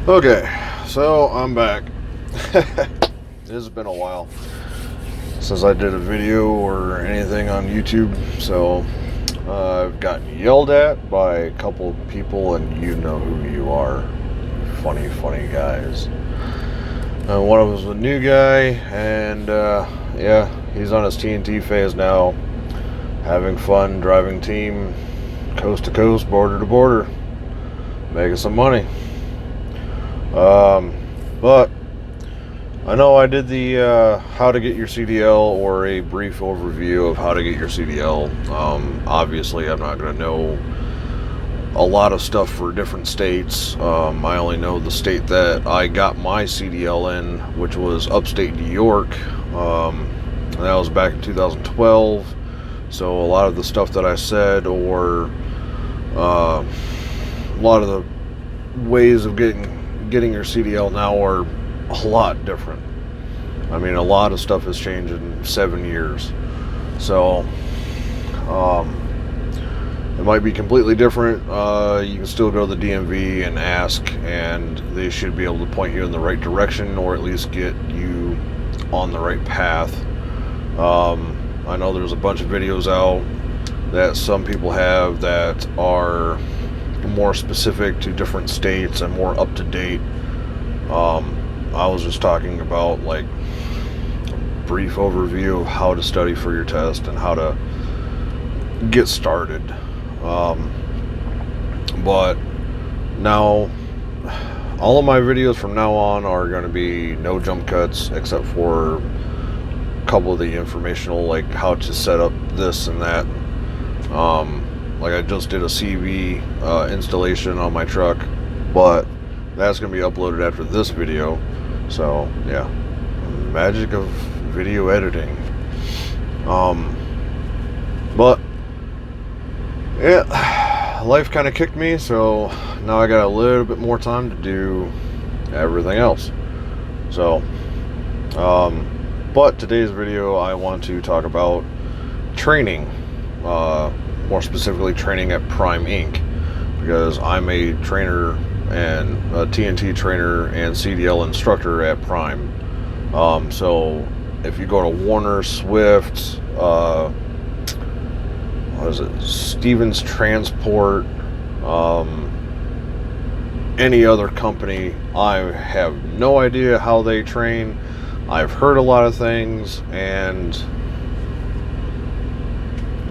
Okay, so I'm back. It has been a while since I did a video or anything on YouTube, so I've gotten yelled at by a couple of people, and you know who you are. Funny, funny guys. One of them was a new guy, and yeah, he's on his TNT phase now, having fun driving team coast to coast, border to border, making some money. But I know I did the how to get your CDL, or a brief overview of how to get your CDL. Obviously, I'm not going to know a lot of stuff for different states. I only know the state that I got my CDL in, which was upstate New York. And that was back in 2012. So a lot of the stuff that I said, or a lot of the ways of getting your CDL now are a lot different. I mean, a lot of stuff has changed in 7 years. So, it might be completely different. You can still go to the DMV and ask, and they should be able to point you in the right direction, or at least get you on the right path. I know there's a bunch of videos out that some people have that are more specific to different states and more up to date. I was just talking about like a brief overview of how to study for your test and how to get started. But now all of my videos from now on are going to be no jump cuts, except for a couple of the informational, like how to set up this and that. Like I just did a CV installation on my truck, but that's going to be uploaded after this video. So yeah, magic of video editing. But yeah, life kind of kicked me, so now I got a little bit more time to do everything else. So, but today's video I want to talk about training, more specifically training at Prime Inc., because I'm a trainer and a TNT trainer and CDL instructor at Prime. So if you go to Warner, Swift, what is it, Stevens Transport, any other company, I have no idea how they train. I've heard a lot of things, and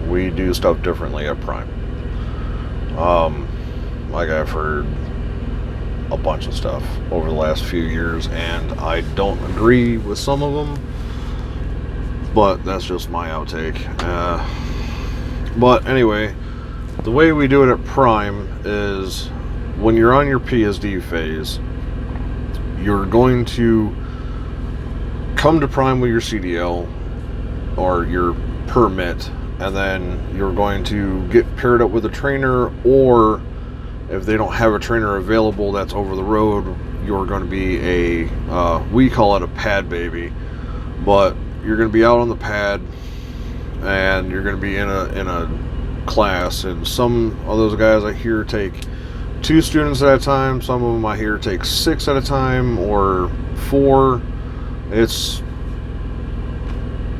we do stuff differently at Prime. Like I've heard a bunch of stuff over the last few years, and I don't agree with some of them, but that's just my outtake. But anyway, the way we do it at Prime is when you're on your PSD phase, you're going to come to Prime with your CDL or your permit, and then you're going to get paired up with a trainer, or if they don't have a trainer available that's over the road, you're going to be we call it a pad baby, but you're going to be out on the pad, and you're going to be in a class, and some of those guys I hear take 2 students at a time. Some of them I hear take 6 at a time, or 4. It's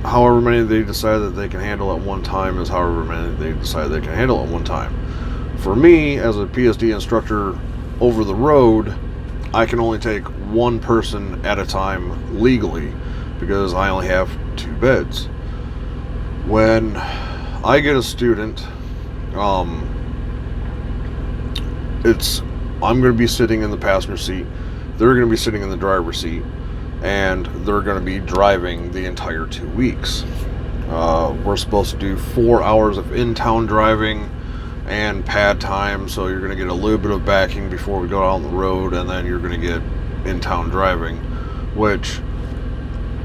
however many they decide that they can handle at one time is however many they decide they can handle at one time. For me, as a PSD instructor over the road, I can only take 1 person at a time legally, because I only have 2 beds. When I get a student, I'm going to be sitting in the passenger seat, they're going to be sitting in the driver's seat, and they're going to be driving the entire 2 weeks. We're supposed to do 4 hours of in-town driving and pad time, so you're going to get a little bit of backing before we go out on the road, and then you're going to get in-town driving, which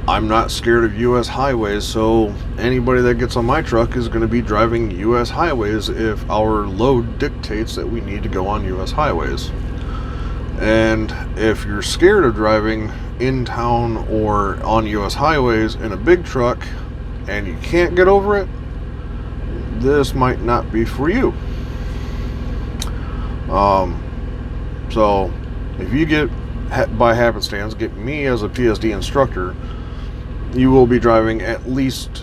I'm not scared of U.S. highways, so anybody that gets on my truck is going to be driving U.S. highways if our load dictates that we need to go on U.S. highways. And if you're scared of driving in town or on U.S. highways in a big truck and you can't get over it, this might not be for you. So if you get, by happenstance, get me as a PSD instructor, you will be driving at least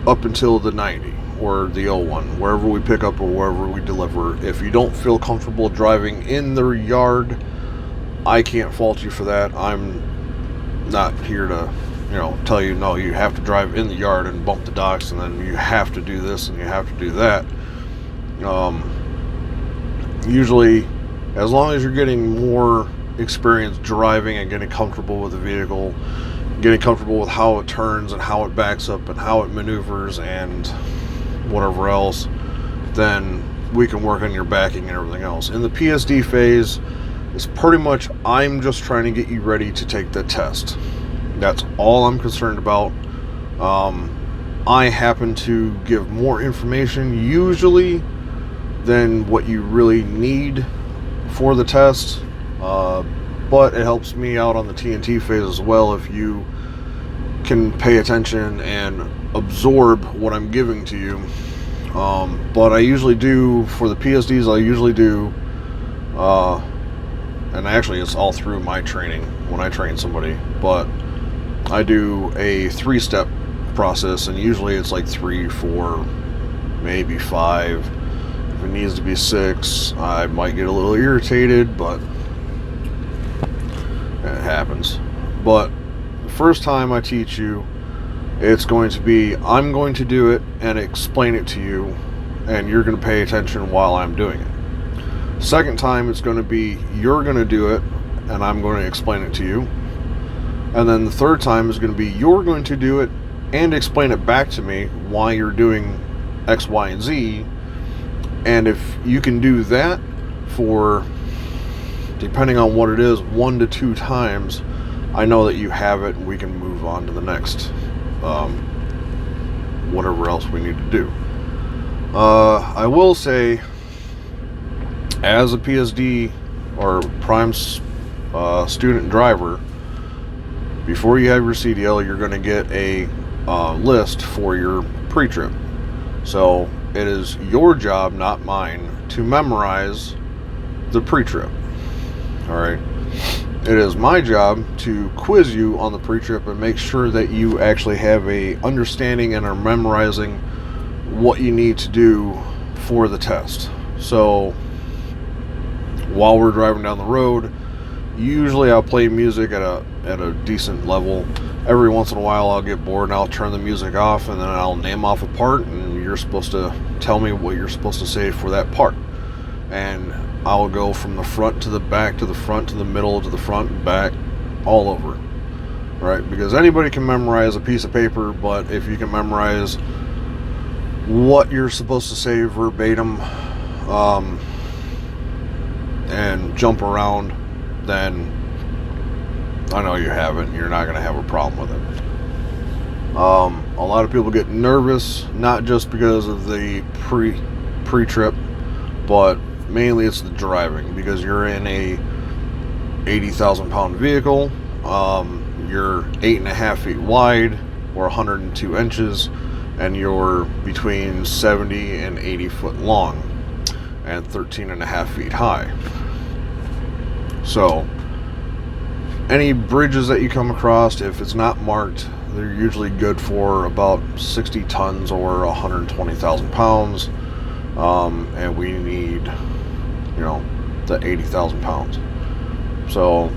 up until the 90 or the 01, wherever we pick up or wherever we deliver. If you don't feel comfortable driving in their yard, I can't fault you for that. I'm not here to, tell you, no, you have to drive in the yard and bump the docks, and then you have to do this and you have to do that. Usually, as long as you're getting more experience driving and getting comfortable with the vehicle, getting comfortable with how it turns and how it backs up and how it maneuvers and whatever else, then we can work on your backing and everything else. In the PSD phase, it's pretty much, I'm just trying to get you ready to take the test. That's all I'm concerned about. I happen to give more information usually than what you really need for the test, but it helps me out on the TNT phase as well if you can pay attention and absorb what I'm giving to you. But I usually do, for the PSDs, I usually do, and actually it's all through my training when I train somebody, but I do a 3-step process, and usually it's like 3, 4, maybe 5. If it needs to be 6, I might get a little irritated, but it happens. But the first time I teach you, it's going to be, I'm going to do it and explain it to you, and you're going to pay attention while I'm doing it. Second time, it's going to be, you're going to do it and I'm going to explain it to you. And then the third time is going to be, you're going to do it and explain it back to me why you're doing X, Y, and Z. And if you can do that for, depending on what it is, 1 to 2 times, I know that you have it and we can move on to the next, whatever else we need to do. I will say, as a PSD or prime student driver, before you have your CDL, you're going to get a list for your pre-trip. So it is your job, not mine, to memorize the pre-trip. Alright? It is my job to quiz you on the pre-trip and make sure that you actually have a understanding and are memorizing what you need to do for the test. So while we're driving down the road, usually I'll play music at a decent level. Every once in a while I'll get bored and I'll turn the music off, and then I'll name off a part, and you're supposed to tell me what you're supposed to say for that part. And I'll go from the front to the back to the front to the middle to the front and back, all over. Right? Because anybody can memorize a piece of paper, but if you can memorize what you're supposed to say verbatim, and jump around, then I know you haven't. You're not going to have a problem with it. A lot of people get nervous, not just because of the pre-trip, but mainly it's the driving, because you're in a 80,000 pound vehicle. You're 8.5 feet wide or 102 inches, and you're between 70 and 80 foot long and 13.5 feet high. So any bridges that you come across, if it's not marked, they're usually good for about 60 tons or 120,000 pounds, and we need, the 80,000 pounds. So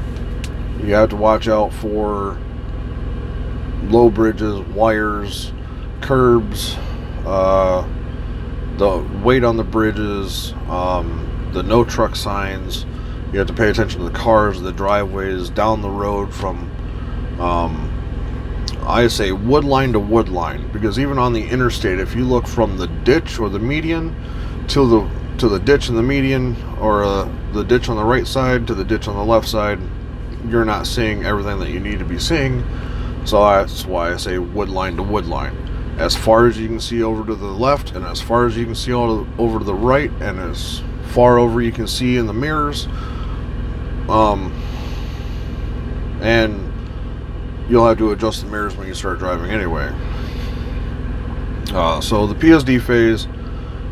you have to watch out for low bridges, wires, curbs, the weight on the bridges, the no truck signs. You have to pay attention to the cars, the driveways, down the road from, I say wood line to wood line, because even on the interstate, if you look from the ditch or the median to the ditch and the median, or the ditch on the right side to the ditch on the left side, you're not seeing everything that you need to be seeing. So that's why I say wood line to wood line. As far as you can see over to the left, and as far as you can see over to the right, and as far over you can see in the mirrors. And you'll have to adjust the mirrors when you start driving anyway. So the PSD phase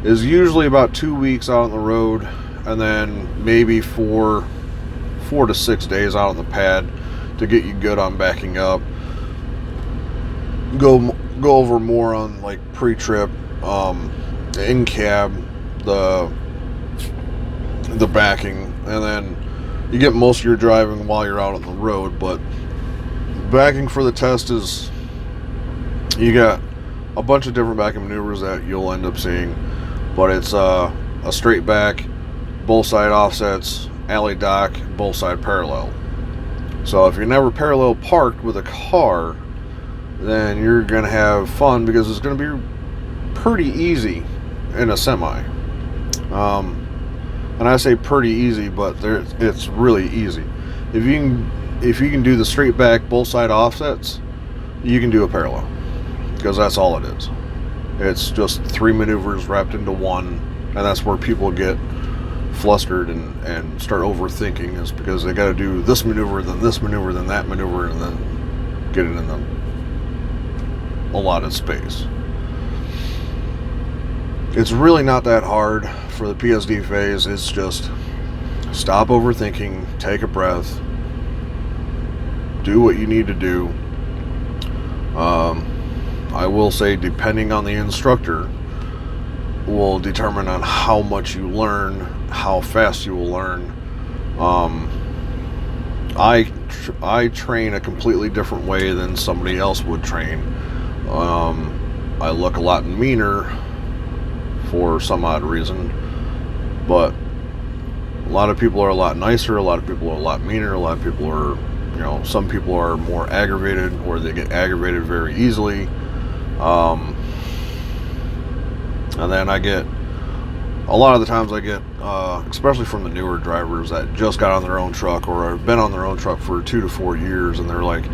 is usually about 2 weeks out on the road, and then maybe for 4 to 6 days out on the pad to get you good on backing up. Go over more on like pre-trip, in cab, the backing, and then you get most of your driving while you're out on the road. But backing for the test is, you got a bunch of different backing maneuvers that you'll end up seeing, but it's a straight back, both side offsets, alley dock, both side parallel. So if you're never parallel parked with a car, then you're gonna have fun, because it's gonna be pretty easy in a semi. And I say pretty easy, but it's really easy. If you can do the straight back, both side offsets, you can do a parallel, because that's all it is. It's just 3 maneuvers wrapped into one, and that's where people get flustered and start overthinking, is because they got to do this maneuver, then this maneuver, then that maneuver, and then get it in the allotted space. It's really not that hard for the PSD phase. It's just stop overthinking, take a breath, do what you need to do. I will say, depending on the instructor, will determine on how much you learn, how fast you will learn. I train a completely different way than somebody else would train. I look a lot meaner for some odd reason, but a lot of people are a lot nicer, a lot of people are a lot meaner, a lot of people are, some people are more aggravated, or they get aggravated very easily. And then a lot of the times I get, especially from the newer drivers that just got on their own truck or have been on their own truck for 2 to 4 years, and they're like,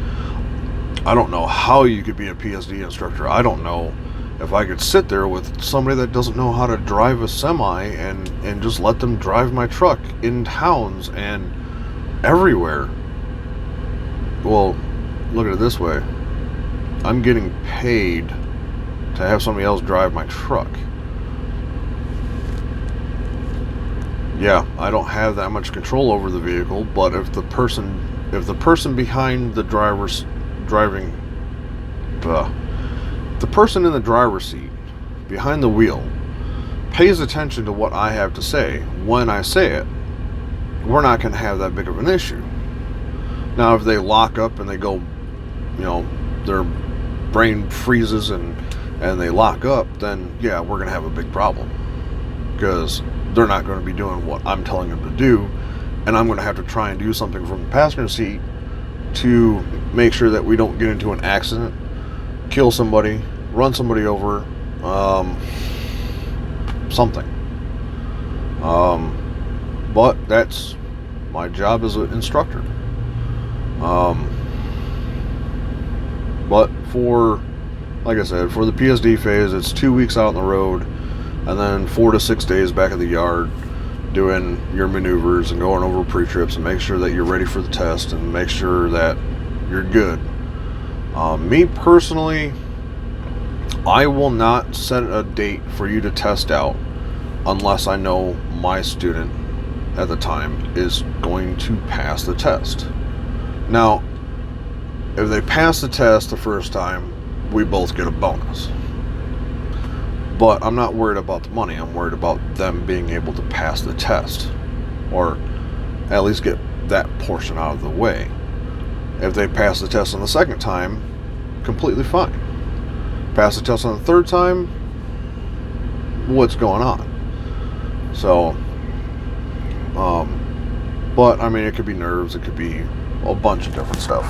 I don't know how you could be a PSD instructor. I don't know if I could sit there with somebody that doesn't know how to drive a semi and just let them drive my truck in towns and everywhere. Well, look at it this way. I'm getting paid to have somebody else drive my truck. Yeah, I don't have that much control over the vehicle, but if the person behind the driver's driving, the person in the driver's seat behind the wheel pays attention to what I have to say when I say it, we're not going to have that big of an issue. Now, if they lock up and they go, their brain freezes and they lock up, then yeah, we're going to have a big problem, because they're not going to be doing what I'm telling them to do, and I'm going to have to try and do something from the passenger seat to make sure that we don't get into an accident, kill somebody, run somebody over, something. But that's my job as an instructor. But like I said, for the PSD phase, it's 2 weeks out on the road, and then 4 to 6 days back at the yard doing your maneuvers and going over pre-trips and make sure that you're ready for the test and make sure that you're good. Me personally, I will not set a date for you to test out unless I know my student at the time is going to pass the test. Now, if they pass the test the first time, we both get a bonus. But I'm not worried about the money. I'm worried about them being able to pass the test, or at least get that portion out of the way. If they pass the test on the second time, completely fine. Pass the test on the third time, what's going on? So, but I mean, it could be nerves, it could be a bunch of different stuff.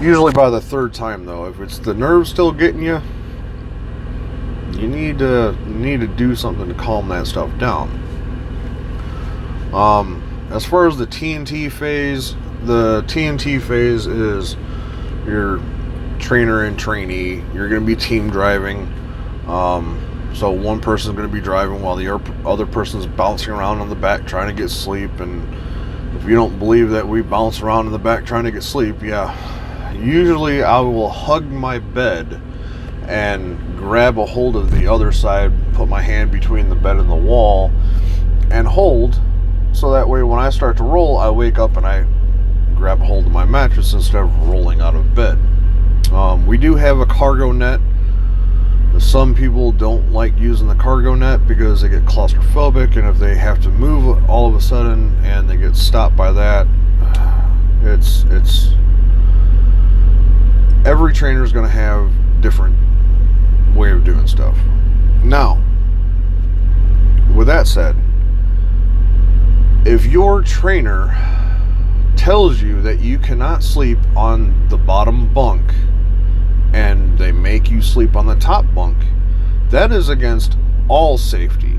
Usually by the third time, though, if it's the nerves still getting you, you need to do something to calm that stuff down. As far as the TNT phase is your trainer and trainee. You're going to be team driving. So one person's going to be driving while the other person's bouncing around on the back trying to get sleep. And if you don't believe that we bounce around in the back trying to get sleep, yeah, usually I will hug my bed and grab a hold of the other side, put my hand between the bed and the wall, and hold So that way when I start to roll, I wake up and I grab a hold of my mattress instead of rolling out of bed. We do have a cargo net. Some people don't like using the cargo net because they get claustrophobic, and if they have to move all of a sudden and they get stopped by that, it's every trainer is going to have different way of doing stuff. Now, with that said, if your trainer tells you that you cannot sleep on the bottom bunk and they make you sleep on the top bunk, that is against all safety.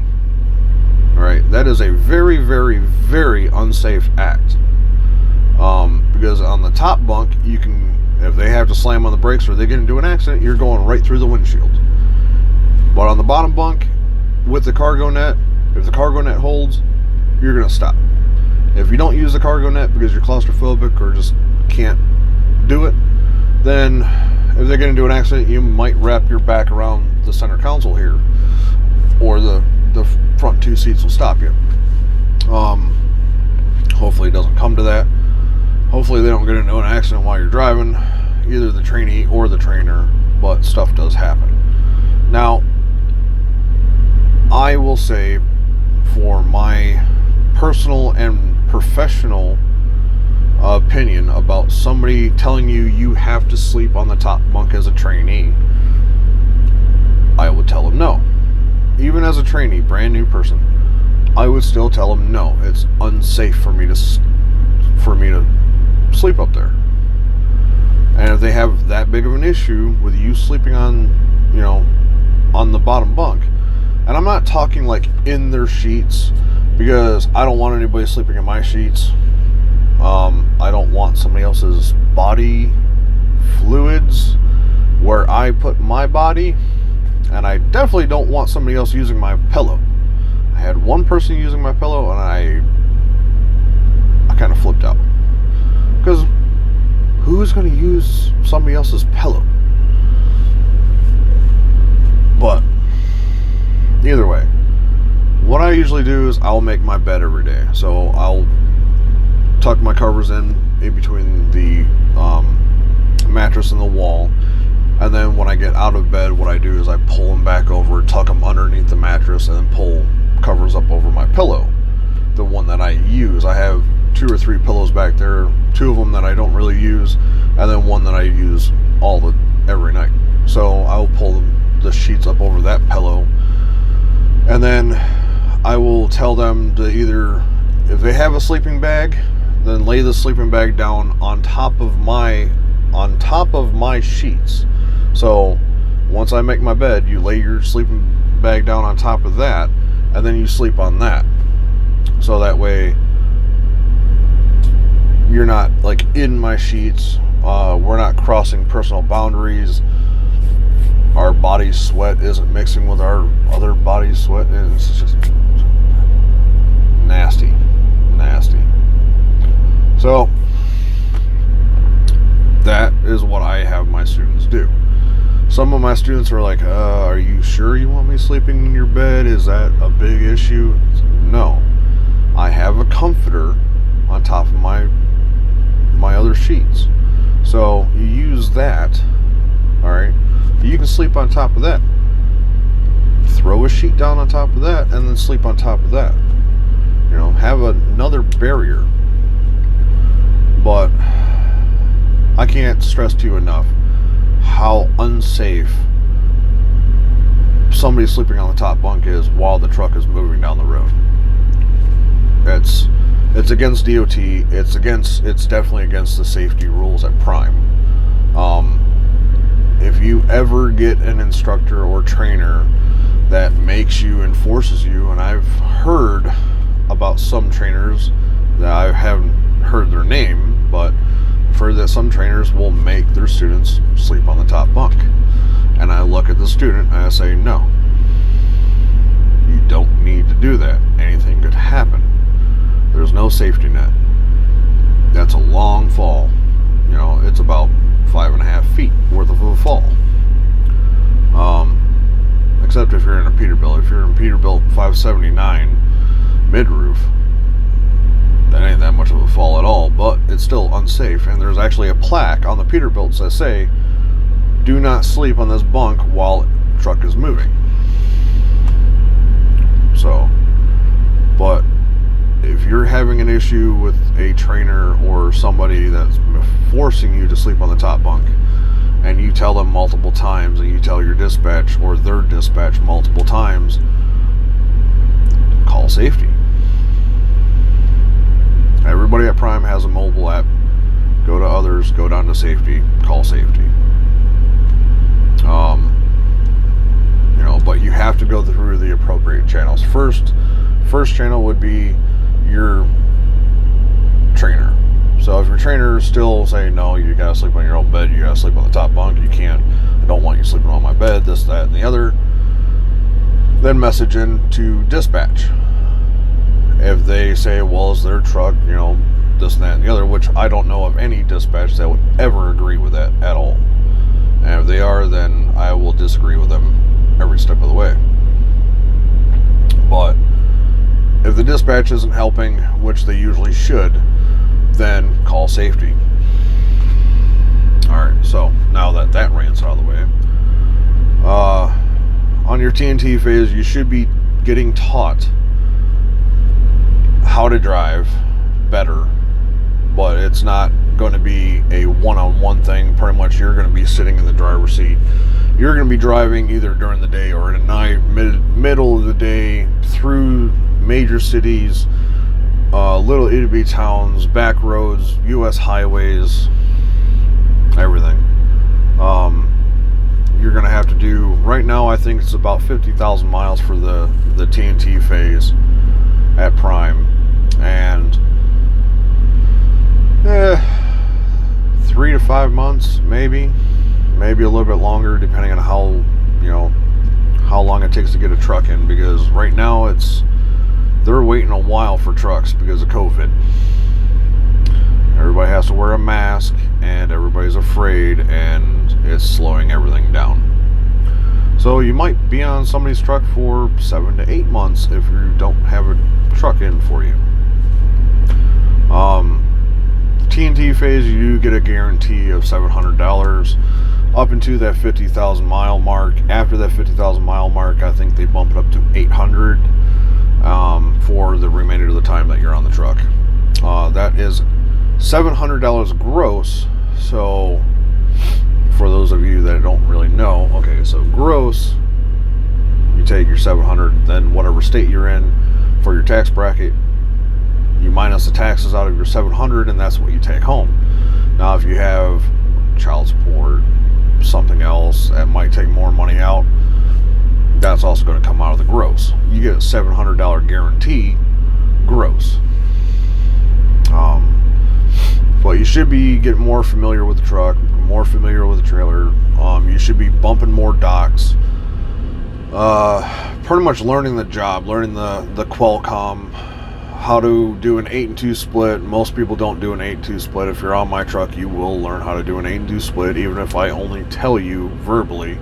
All right, that is a very, very, very unsafe act. Because on the top bunk, you can, if they have to slam on the brakes or they get into an accident, you're going right through the windshield. But on the bottom bunk, with the cargo net, if the cargo net holds, you're going to stop. If you don't use the cargo net because you're claustrophobic or just can't do it, then if they get into an accident, you might wrap your back around the center console here, or the front two seats will stop you. Hopefully it doesn't come to that. Hopefully they don't get into an accident while you're driving, either the trainee or the trainer, but stuff does happen. Now, I will say, for my personal and professional opinion about somebody telling you you have to sleep on the top bunk as a trainee, I would tell them no. Even as a trainee, brand new person, I would still tell them no. It's unsafe for me to sleep up there. And if they have that big of an issue with you sleeping on, on the bottom bunk, and I'm not talking like in their sheets, because I don't want anybody sleeping in my sheets. I don't want somebody else's body fluids where I put my body, and I definitely don't want somebody else using my pillow. I had one person using my pillow, and I kind of flipped out, because who's going to use somebody else's pillow? But either way, what I usually do is I'll make my bed every day. So I'll tuck my covers in between the mattress and the wall, and then when I get out of bed, what I do is I pull them back over, tuck them underneath the mattress, and then pull covers up over my pillow, the one that I use. I have 2 or 3 pillows back there, 2 of them that I don't really use, and then one that I use every night. So I'll pull the sheets up over that pillow, and then I will tell them to either, if they have a sleeping bag, then lay the sleeping bag down on top of my sheets. So once I make my bed, you lay your sleeping bag down on top of that, and then you sleep on that. So that way you're not like in my sheets. We're not crossing personal boundaries. Our body's sweat isn't mixing with our other body's sweat, and it's just nasty. So that is what I have my students do. Some of my students are like, are you sure you want me sleeping in your bed? Is that a big issue? No. I have a comforter on top of my other sheets. So you use that, alright? You can sleep on top of that. Throw a sheet down on top of that and then sleep on top of that. Have another barrier. But I can't stress to you enough how unsafe somebody sleeping on the top bunk is while the truck is moving down the road. It's against DOT. It's definitely against the safety rules at Prime. If you ever get an instructor or trainer that makes you and forces you, and I've heard about some trainers that I haven't heard their name, but I've heard that some trainers will make their students sleep on the top bunk. And I look at the student and I say, no, you don't need to do that. Anything could happen. There's no safety net. That's a long fall. It's about 5.5 feet worth of a fall. Except if you're in a Peterbilt. If you're in Peterbilt 579 mid-roof, that ain't that much of a fall at all, but it's still unsafe. And there's actually a plaque on the Peterbilts that say, do not sleep on this bunk while the truck is moving. So, but if you're having an issue with a trainer or somebody that's forcing you to sleep on the top bunk, and you tell them multiple times, and you tell your dispatch or their dispatch multiple times, call safety. Everybody at Prime has a mobile app. Go to others, go down to safety, call safety. But you have to go through the appropriate channels. First channel would be your trainer. So if your trainer is still saying, no, you gotta sleep on your own bed, you gotta sleep on the top bunk, you can't, I don't want you sleeping on my bed, this, that, and the other, then message in to dispatch. If they say, well, is their truck, this, that, and the other, which I don't know of any dispatch that would ever agree with that at all. And if they are, then I will disagree with them every step of the way. But if the dispatch isn't helping, which they usually should, then call safety. Alright, so now that rant's out of the way, on your TNT phase, you should be getting taught how to drive better, but it's not going to be a one-on-one thing. Pretty much you're going to be sitting in the driver's seat. You're going to be driving either during the day or at night, middle of the day, through major cities, little itty-bitty towns, back roads, U.S. highways, everything. You're going to have to do, right now I think it's about 50,000 miles for the TNT phase at Prime, and 3 to 5 months, maybe a little bit longer, depending on how long it takes to get a truck in, because right now they're waiting a while for trucks because of COVID. Everybody has to wear a mask, and everybody's afraid, and it's slowing everything down. So you might be on somebody's truck for 7 to 8 months if you don't have a truck in for you. TNT phase, you get a guarantee of $700 up into that 50,000 mile mark. After that 50,000 mile mark, I think they bump it up to $800 for the remainder of the time that you're on the truck. That is $700 gross. So for those of you that don't really know, okay, so gross, you take your $700, then whatever state you're in for your tax bracket, you minus the taxes out of your $700, and that's what you take home. Now, if you have child support, something else that might take more money out, that's also going to come out of the gross. You get a $700 guarantee gross. But you should be getting more familiar with the truck, more familiar with the trailer. You should be bumping more docks. Pretty much learning the job, learning the Qualcomm, how to do an 8 and 2 split. Most people don't do an 8 and 2 split. If you're on my truck, you will learn how to do an 8 and 2 split, even if I only tell you verbally.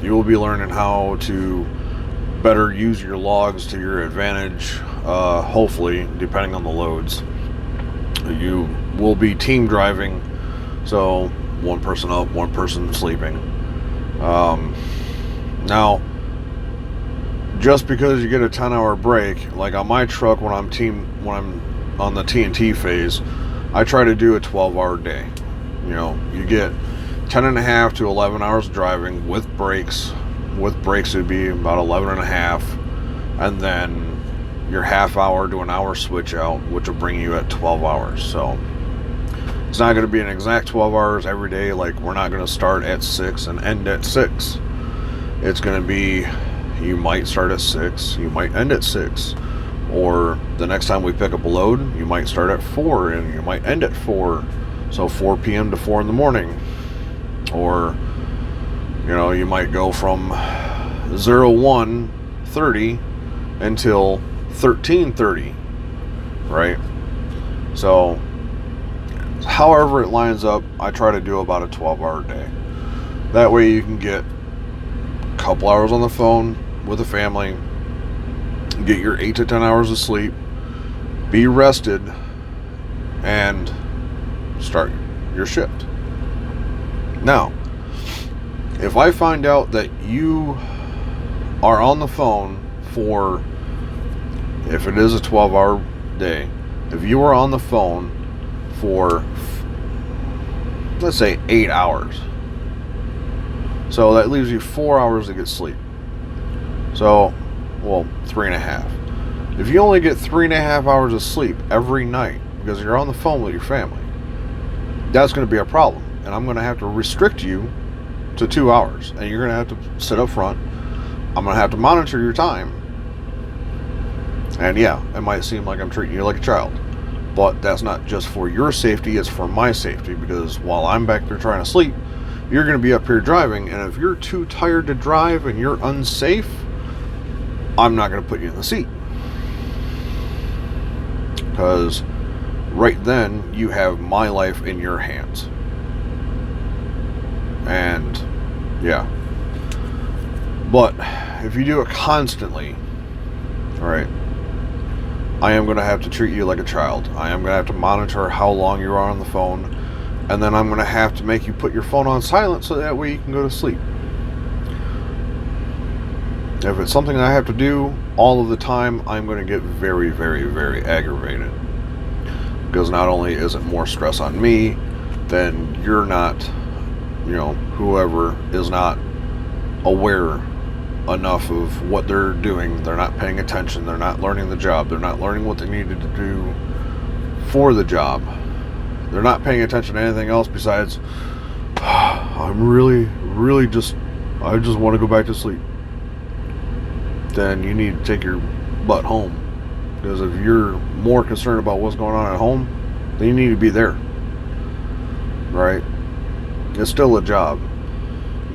You will be learning how to better use your logs to your advantage, hopefully, depending on the loads. You will be team driving, so one person up, one person sleeping. Now, just because you get a 10-hour break, like on my truck, when I'm on the TNT phase, I try to do a 12-hour day. You get 10 and a half to 11 hours of driving with breaks. With breaks, it would be about 11 and a half, and then your half hour to an hour switch out, which will bring you at 12 hours. So it's not going to be an exact 12 hours every day. Like, we're not going to start at 6 and end at 6. It's going to be, you might start at 6, you might end at 6, or the next time we pick up a load, you might start at 4 and you might end at 4. So 4 p.m. to 4 in the morning. Or you might go from 01:30 until 13:30, right? So however it lines up, I try to do about a 12-hour day. That way you can get a couple hours on the phone with the family, get your 8 to 10 hours of sleep, be rested, and start your shift. Now, if I find out that you are on the phone for, if it is a 12-hour day, if you are on the phone for, let's say, 8 hours, so that leaves you 4 hours to get sleep. So, well, 3.5. If you only get 3.5 hours of sleep every night because you're on the phone with your family, that's going to be a problem. And I'm going to have to restrict you to 2 hours. And you're going to have to sit up front. I'm going to have to monitor your time. And yeah, it might seem like I'm treating you like a child. But that's not just for your safety, it's for my safety. Because while I'm back there trying to sleep, you're going to be up here driving. And if you're too tired to drive and you're unsafe, I'm not going to put you in the seat. Because right then, you have my life in your hands. And yeah. But if you do it constantly, alright, I am going to have to treat you like a child. I am going to have to monitor how long you are on the phone. And then I'm going to have to make you put your phone on silent so that way you can go to sleep. If it's something I have to do all of the time, I'm going to get very, very, very aggravated. Because not only is it more stress on me, then you're not, whoever is not aware enough of what they're doing. They're not paying attention. They're not learning the job. They're not learning what they needed to do for the job. They're not paying attention to anything else besides, I just want to go back to sleep. Then you need to take your butt home. Because if you're more concerned about what's going on at home, then you need to be there. Right? It's still a job.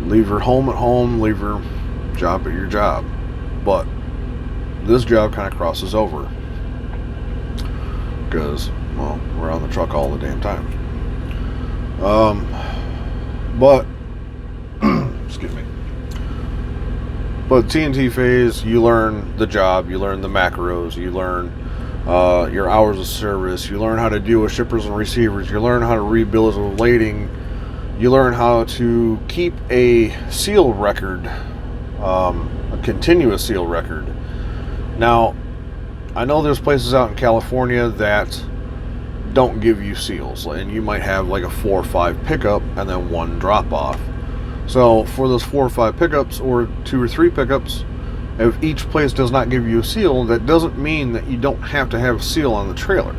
Leave your home at home, leave your job at your job. But this job kind of crosses over. Because, well, we're on the truck all the damn time. But, excuse me. But TNT phase, you learn the job, you learn the macros, you learn your hours of service, you learn how to deal with shippers and receivers, you learn how to read bills of lading, you learn how to keep a seal record, a continuous seal record. Now, I know there's places out in California that don't give you seals, and you might have like a 4 or 5 pickup and then 1 drop off. So for those 4 or 5 pickups or 2 or 3 pickups, if each place does not give you a seal, that doesn't mean that you don't have to have a seal on the trailer,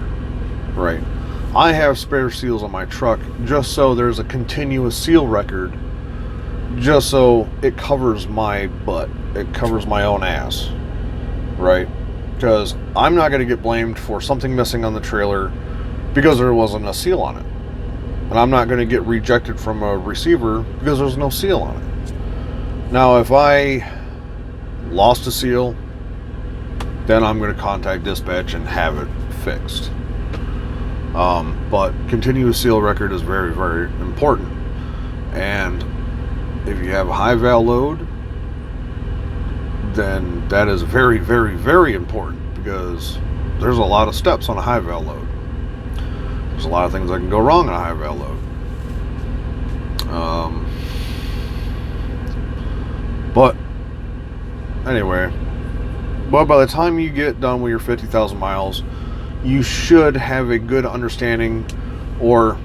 right? I have spare seals on my truck just so there's a continuous seal record, just so it covers my butt, it covers my own ass, right? Because I'm not going to get blamed for something missing on the trailer because there wasn't a seal on it. And I'm not going to get rejected from a receiver because there's no seal on it. Now, if I lost a seal, then I'm going to contact dispatch and have it fixed. But continuous seal record is very, very important. And if you have a high val load, then that is very, very, very important because there's a lot of steps on a high val load. There's a lot of things that can go wrong on a high val load. But anyway, but by the time you get done with your 50,000 miles, you should have a good understanding, or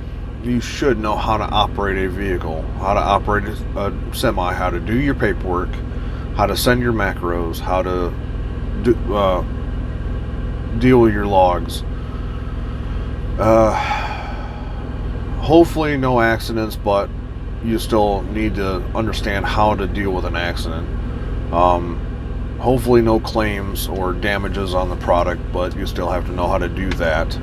you should know how to operate a vehicle, how to operate a semi, how to do your paperwork, how to send your macros, how to deal with your logs. Hopefully no accidents, but you still need to understand how to deal with an accident. Hopefully no claims or damages on the product, but you still have to know how to do that.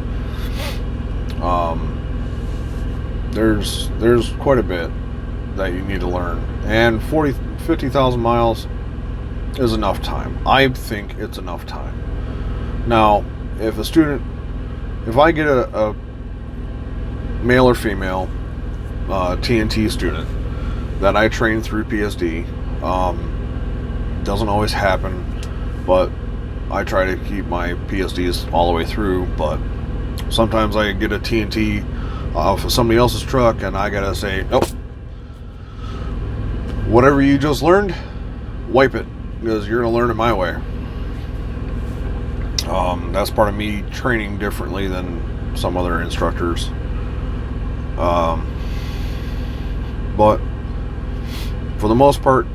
There's quite a bit that you need to learn, and 50,000 miles is enough time. I think it's enough time. Now, if I get a male or female TNT student that I train through PSD, doesn't always happen, but I try to keep my PSDs all the way through, but sometimes I get a TNT off of somebody else's truck and I gotta say, nope, whatever you just learned, wipe it, because you're gonna learn it my way. That's part of me training differently than some other instructors. But for the most part,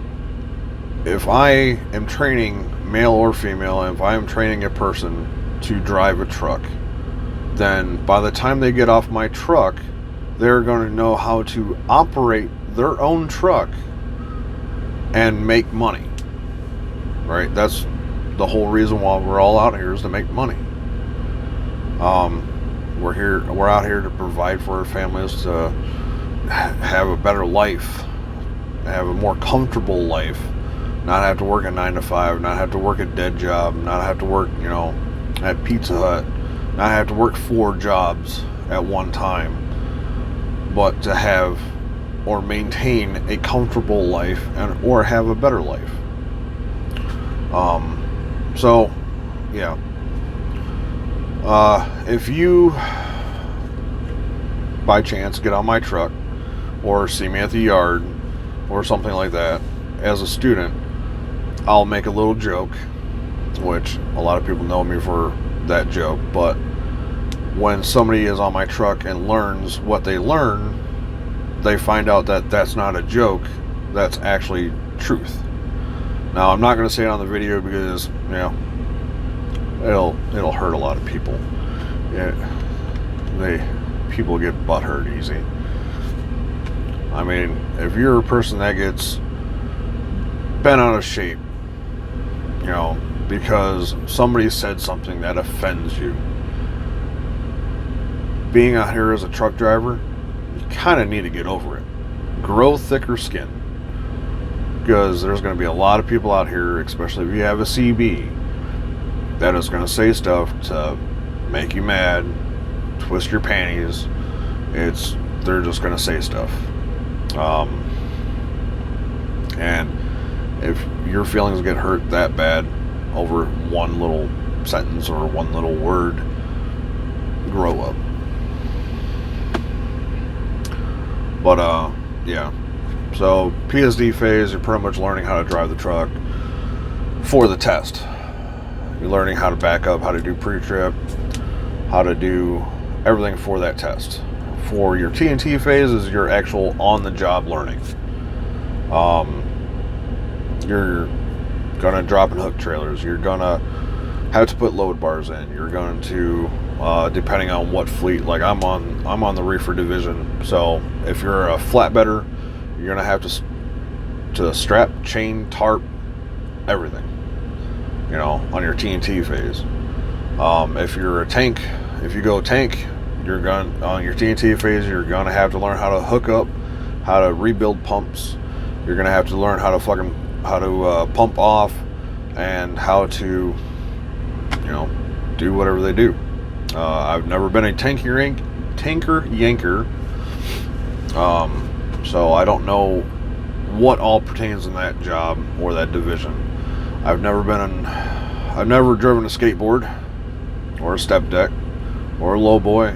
if I am training male or female, and if I am training a person to drive a truck, then by the time they get off my truck, they're going to know how to operate their own truck and make money. Right? That's the whole reason why we're all out here, is to make money. We're out here to provide for our families, to have a better life, have a more comfortable life, not have to work a 9 to 5, not have to work a dead job, not have to work, at Pizza Hut, not have to work 4 jobs at one time, but to have or maintain a comfortable life or have a better life. So, yeah. If you, by chance, get on my truck or see me at the yard or something like that, as a student, I'll make a little joke, which a lot of people know me for that joke, but when somebody is on my truck and learns what they learn, they find out that that's not a joke, that's actually truth. Now, I'm not going to say it on the video because, it'll hurt a lot of people. People get butthurt easy. I mean, if you're a person that gets bent out of shape, because somebody said something that offends you, being out here as a truck driver, you kind of need to get over it. Grow thicker skin. Because there's going to be a lot of people out here, especially if you have a CB, that is going to say stuff to make you mad, twist your panties. They're just going to say stuff. And if your feelings get hurt that bad over one little sentence or one little word, grow up. But yeah. So PSD phase, you're pretty much learning how to drive the truck for the test. You're learning how to back up, how to do pre-trip, how to do everything for that test. For your TNT phase is your actual on-the-job learning. You're gonna drop and hook trailers. You're gonna have to put load bars in. You're going to, depending on what fleet. Like I'm on the reefer division. So if you're a flatbedder, you're gonna have to strap, chain, tarp, everything. On your TNT phase. If you're a tank, if you go tank, on your TNT phase, you're gonna have to learn how to hook up, how to rebuild pumps. You're gonna have to learn how to pump off, and how to, do whatever they do. I've never been a tanker yanker, so I don't know what all pertains in that job or that division. I've never driven a skateboard or a step deck or a low boy.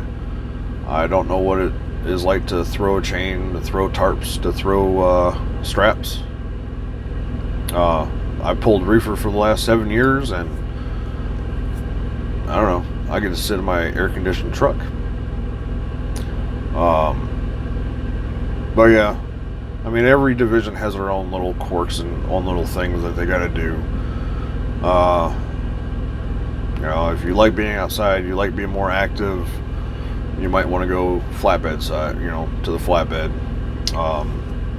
I don't know what it is like to throw a chain, to throw tarps, to throw straps. I pulled reefer for the last 7 years, and I don't know, I get to sit in my air-conditioned truck. But yeah, I mean, every division has their own little quirks and own little things that they got to do. If you like being outside, you like being more active, you might want to go flatbed side, to the flatbed.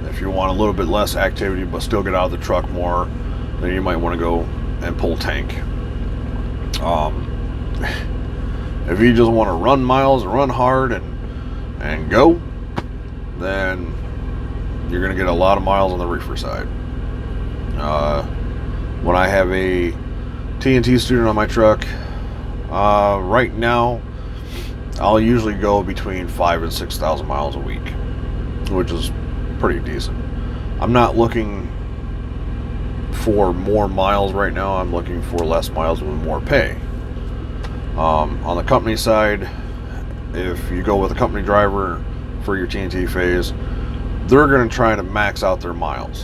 If you want a little bit less activity but still get out of the truck more, then you might want to go and pull tank. If you just want to run miles and run hard and go, then you're going to get a lot of miles on the reefer side. When I have a TNT student on my truck, right now, I'll usually go between 5,000 and 6,000 miles a week, which is pretty decent. I'm not looking for more miles right now. I'm looking for less miles with more pay. On the company side, if you go with a company driver for your TNT phase, they're going to try to max out their miles.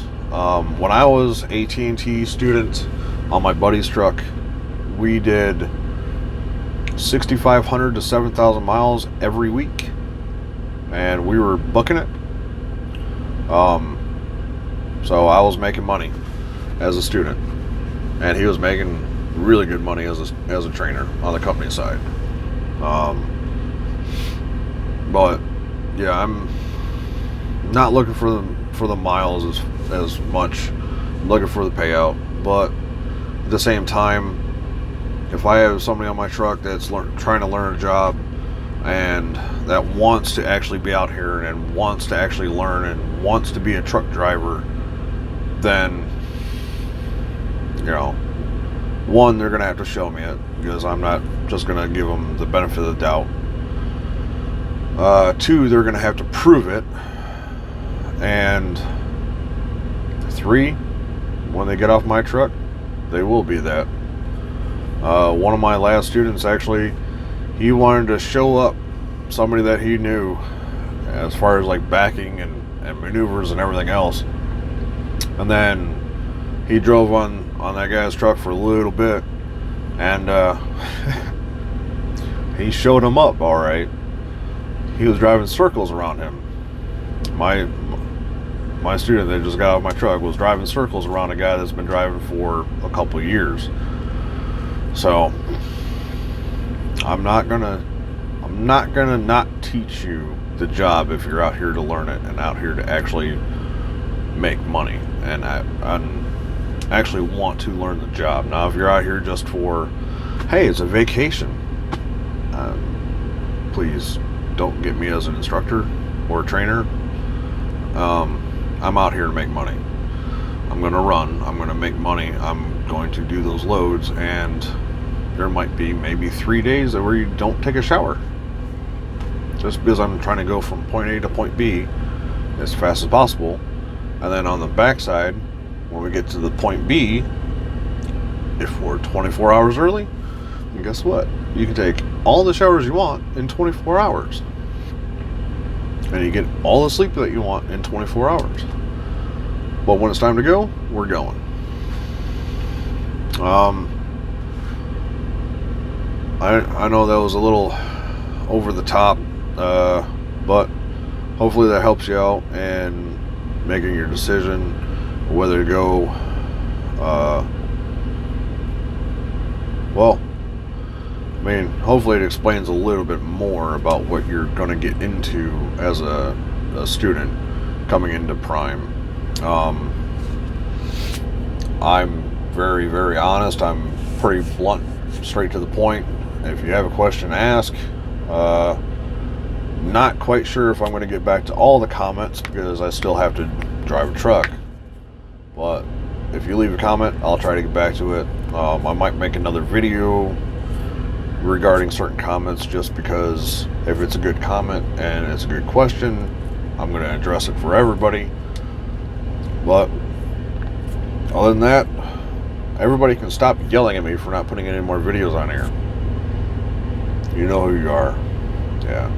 When I was a TNT student on my buddy's truck, we did 6,500 to 7,000 miles every week, and we were booking it. So I was making money as a student, and he was making really good money as a trainer on the company side. But yeah, I'm not looking for the miles as much. I'm looking for the payout, but at the same time, if I have somebody on my truck that's trying to learn a job and that wants to actually be out here and wants to actually learn and wants to be a truck driver, then, you know, one, they're going to have to show me it, because I'm not just going to give them the benefit of the doubt. Two, they're going to have to prove it. And three, when they get off my truck, they will be that. One of my last students, actually, he wanted to show up somebody that he knew as far as like backing and maneuvers and everything else. And then he drove on that guy's truck for a little bit, and he showed him up all right. He was driving circles around him. My student that just got out of my truck was driving circles around a guy that's been driving for a couple of years. So I'm not gonna not teach you the job if you're out here to learn it and out here to actually make money, and I actually want to learn the job. Now, if you're out here just for, hey, it's a vacation, please don't get me as an instructor or a trainer. I'm out here to make money. I'm going to run. I'm going to make money. I'm going to do those loads, and there might be maybe 3 days where you don't take a shower, just because I'm trying to go from point A to point B as fast as possible. And then on the backside, when we get to the point B, if we're 24 hours early, and guess what? You can take all the showers you want in 24 hours. And you get all the sleep that you want in 24 hours. But when it's time to go, we're going. I know that was a little over the top, but hopefully that helps you out in making your decision whether to go. Well, I mean, hopefully it explains a little bit more about what you're going to get into as a student coming into Prime. I'm very, very honest. I'm pretty blunt, straight to the point. If you have a question, ask. Not quite sure if I'm going to get back to all the comments because I still have to drive a truck. But if you leave a comment, I'll try to get back to it. I might make another video regarding certain comments, just because if it's a good comment and it's a good question, I'm going to address it for everybody. But other than that, everybody can stop yelling at me for not putting any more videos on here. You know who you are. Yeah.